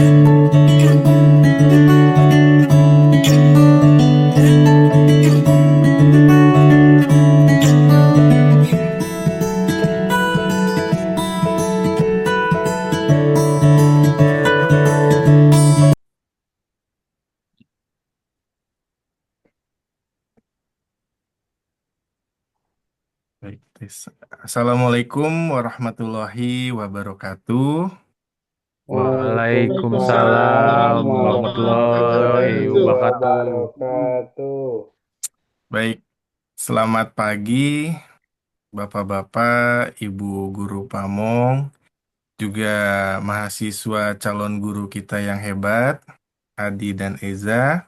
Baik, Assalamualaikum warahmatullahi wabarakatuh. Waalaikumsalam Waalaikumsalam warahmatullahi warahmatullahi wabarakatuh. wabarakatuh. Baik, selamat pagi Bapak-bapak, Ibu guru Pamong, juga mahasiswa calon guru kita yang hebat, Adi dan Eza.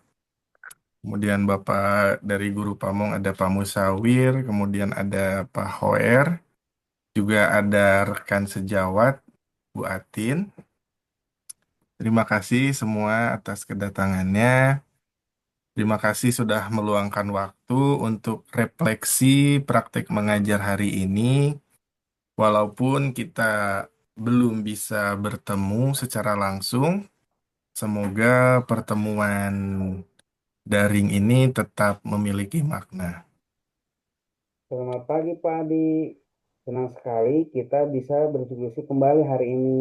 Kemudian Bapak dari guru Pamong ada Pak Musawir, kemudian ada Pak Hoer, juga ada rekan sejawat Bu Atin. Terima kasih semua atas kedatangannya. Terima kasih sudah meluangkan waktu untuk refleksi praktek mengajar hari ini. Walaupun kita belum bisa bertemu secara langsung, semoga pertemuan daring ini tetap memiliki makna. Selamat pagi Pak Adi. Senang sekali kita bisa berdiskusi kembali hari ini.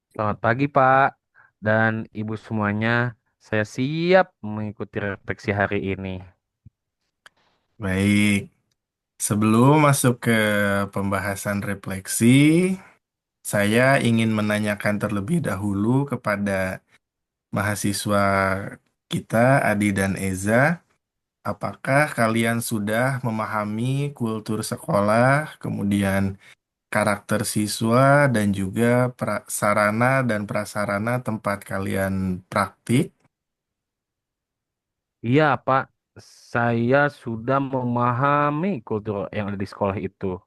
Selamat pagi Pak dan Ibu semuanya. Saya siap mengikuti refleksi hari ini. Baik, sebelum masuk ke pembahasan refleksi, saya ingin menanyakan terlebih dahulu kepada mahasiswa kita, Adi dan Eza. Apakah kalian sudah memahami kultur sekolah, kemudian karakter siswa, dan juga sarana dan prasarana tempat kalian praktik? Iya Pak, saya sudah memahami kultur yang ada di sekolah itu.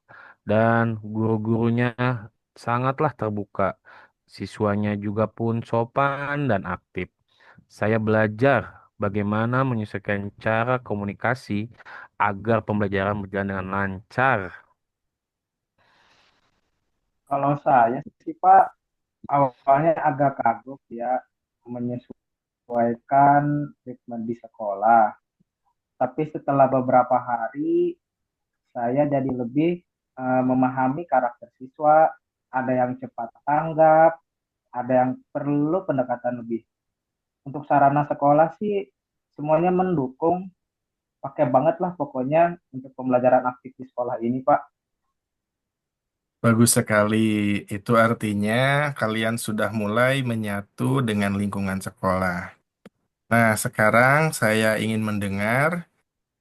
Dan guru-gurunya sangatlah terbuka. Siswanya juga pun sopan dan aktif. Saya belajar bagaimana menyesuaikan cara komunikasi agar pembelajaran berjalan dengan lancar. Kalau saya sih Pak, awalnya agak kagok ya menyesuaikan ritme di sekolah. Tapi setelah beberapa hari, saya jadi lebih memahami karakter siswa. Ada yang cepat tanggap, ada yang perlu pendekatan lebih. Untuk sarana sekolah sih, semuanya mendukung. Pakai banget lah pokoknya untuk pembelajaran aktif di sekolah ini, Pak. Bagus sekali. Itu artinya kalian sudah mulai menyatu dengan lingkungan sekolah. Nah, sekarang saya ingin mendengar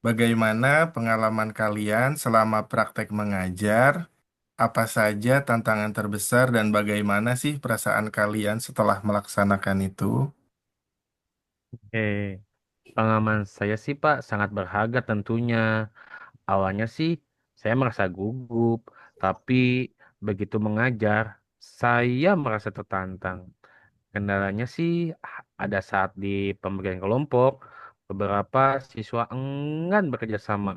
bagaimana pengalaman kalian selama praktek mengajar, apa saja tantangan terbesar dan bagaimana sih perasaan kalian setelah melaksanakan itu? Oke, pengalaman saya sih Pak sangat berharga tentunya. Awalnya sih saya merasa gugup, tapi begitu mengajar, saya merasa tertantang. Kendalanya sih ada saat di pembagian kelompok, beberapa siswa enggan bekerja sama.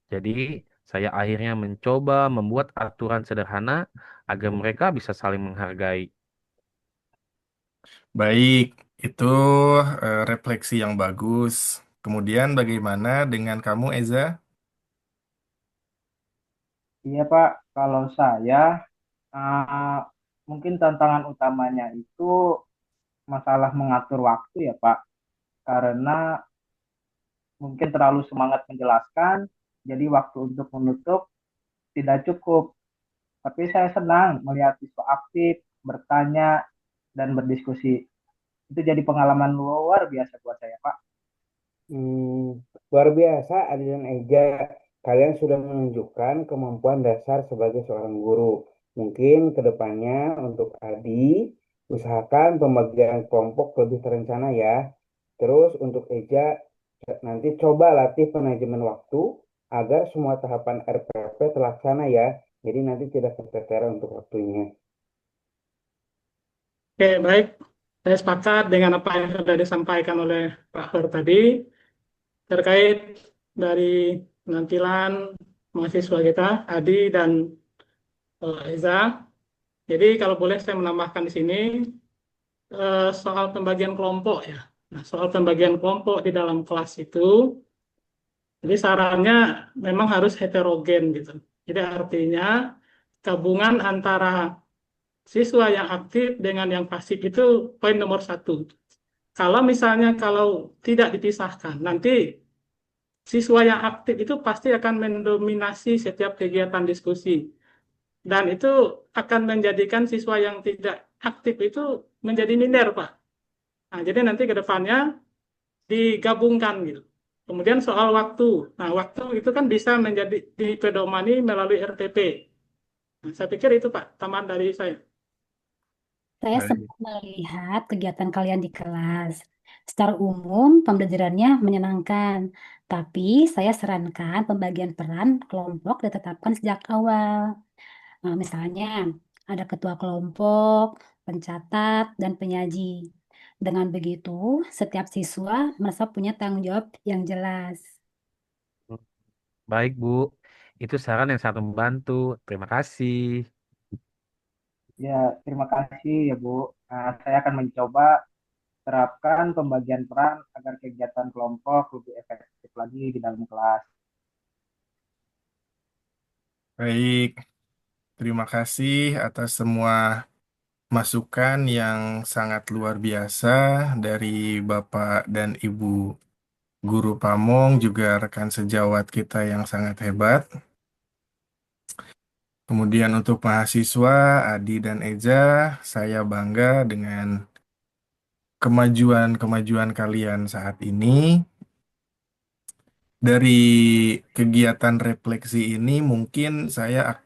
Jadi saya akhirnya mencoba membuat aturan sederhana agar mereka bisa saling menghargai. Baik, itu refleksi yang bagus. Kemudian bagaimana dengan kamu, Eza? Iya, Pak. Kalau saya, eh, mungkin tantangan utamanya itu masalah mengatur waktu ya, Pak. Karena mungkin terlalu semangat menjelaskan, jadi waktu untuk menutup tidak cukup. Tapi saya senang melihat siswa aktif, bertanya, dan berdiskusi. Itu jadi pengalaman luar biasa buat saya, Pak. Luar biasa Adi dan Ega. Kalian sudah menunjukkan kemampuan dasar sebagai seorang guru. Mungkin ke depannya untuk Adi, usahakan pembagian kelompok lebih terencana ya. Terus untuk Eja, nanti coba latih manajemen waktu agar semua tahapan RPP terlaksana ya. Jadi nanti tidak keteteran untuk waktunya. Oke, baik. Saya sepakat dengan apa yang sudah disampaikan oleh Pak Hur tadi terkait dari penampilan mahasiswa kita, Adi dan Eza. Jadi kalau boleh saya menambahkan di sini, soal pembagian kelompok ya. Nah, soal pembagian kelompok di dalam kelas itu, jadi sarannya memang harus heterogen gitu. Jadi artinya gabungan antara siswa yang aktif dengan yang pasif itu poin nomor satu. Kalau misalnya kalau tidak dipisahkan, nanti siswa yang aktif itu pasti akan mendominasi setiap kegiatan diskusi. Dan itu akan menjadikan siswa yang tidak aktif itu menjadi minder, Pak. Nah, jadi nanti ke depannya digabungkan gitu. Kemudian soal waktu. Nah, waktu itu kan bisa menjadi dipedomani melalui RTP. Nah, saya pikir itu Pak, tambahan dari saya. Saya Baik. sempat melihat kegiatan kalian di kelas. Secara umum, pembelajarannya menyenangkan, tapi saya sarankan pembagian peran kelompok ditetapkan sejak awal. Misalnya, ada ketua kelompok, pencatat, dan penyaji. Dengan begitu, setiap siswa merasa punya tanggung jawab yang jelas. Baik, Bu. Itu saran yang sangat membantu. Terima kasih. Ya, terima kasih ya Bu. Nah, saya akan mencoba terapkan pembagian peran agar kegiatan kelompok lebih efektif lagi di dalam kelas. Baik, terima kasih atas semua masukan yang sangat luar biasa dari Bapak dan Ibu Guru Pamong, juga rekan sejawat kita yang sangat hebat. Kemudian untuk mahasiswa, Adi dan Eza, saya bangga dengan kemajuan-kemajuan kalian saat ini. Dari kegiatan refleksi ini mungkin saya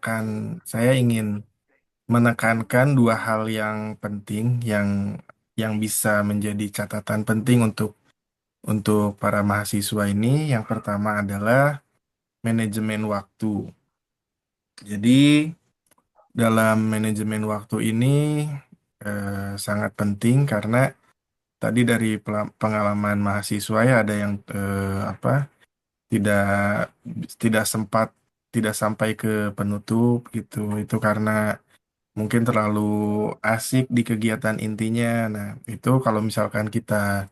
ingin menekankan dua hal yang penting yang bisa menjadi catatan penting untuk para mahasiswa ini. Yang pertama adalah manajemen waktu. Jadi dalam manajemen waktu ini sangat penting karena tadi dari pengalaman mahasiswa ya ada yang tidak tidak sempat tidak sampai ke penutup gitu. Itu karena mungkin terlalu asik di kegiatan intinya. Nah, itu kalau misalkan kita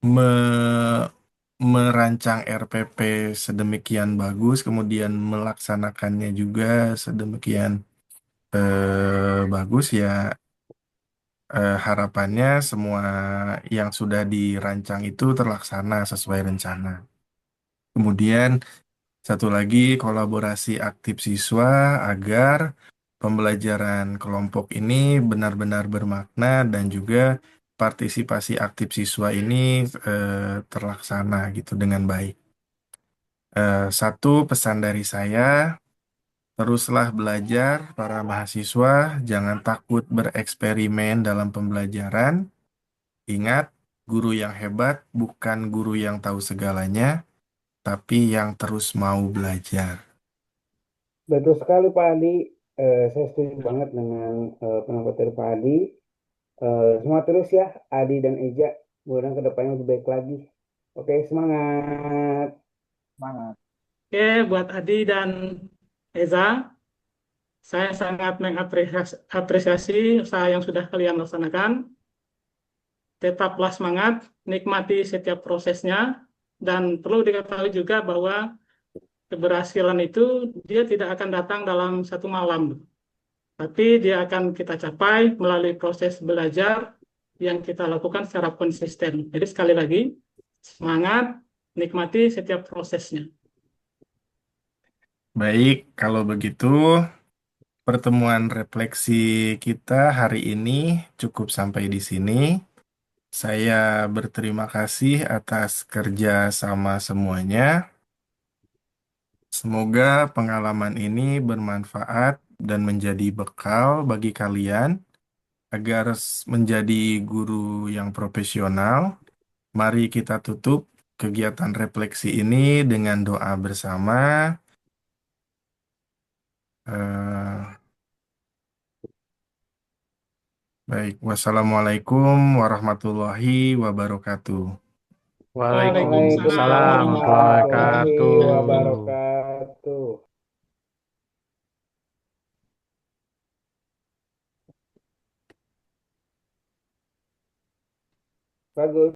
me- merancang RPP sedemikian bagus, kemudian melaksanakannya juga sedemikian bagus ya, harapannya semua yang sudah dirancang itu terlaksana sesuai rencana. Kemudian satu lagi, kolaborasi aktif siswa agar pembelajaran kelompok ini benar-benar bermakna dan juga partisipasi aktif siswa ini terlaksana gitu dengan baik. Satu pesan dari saya, teruslah belajar para mahasiswa, jangan takut bereksperimen dalam pembelajaran. Ingat, guru yang hebat bukan guru yang tahu segalanya, tapi yang terus mau belajar. Betul sekali Pak Adi. Saya setuju banget dengan pendapat dari Pak Adi. Semangat terus ya Adi dan Eja. Mudah-mudahan kedepannya lebih baik lagi. Oke, semangat. Semangat. Oke, buat Adi dan Eza, saya sangat mengapresiasi usaha yang sudah kalian laksanakan. Tetaplah semangat, nikmati setiap prosesnya, dan perlu diketahui juga bahwa keberhasilan itu dia tidak akan datang dalam satu malam, tapi dia akan kita capai melalui proses belajar yang kita lakukan secara konsisten. Jadi sekali lagi, semangat, nikmati setiap prosesnya. Baik, kalau begitu pertemuan refleksi kita hari ini cukup sampai di sini. Saya berterima kasih atas kerja sama semuanya. Semoga pengalaman ini bermanfaat dan menjadi bekal bagi kalian agar menjadi guru yang profesional. Mari kita tutup kegiatan refleksi ini dengan doa bersama. Eh, Baik, wassalamualaikum warahmatullahi wabarakatuh. Waalaikumsalam Waalaikumsalam Waalaikumsalam warahmatullahi warahmatullahi wabarakatuh. wabarakatuh. Bagus.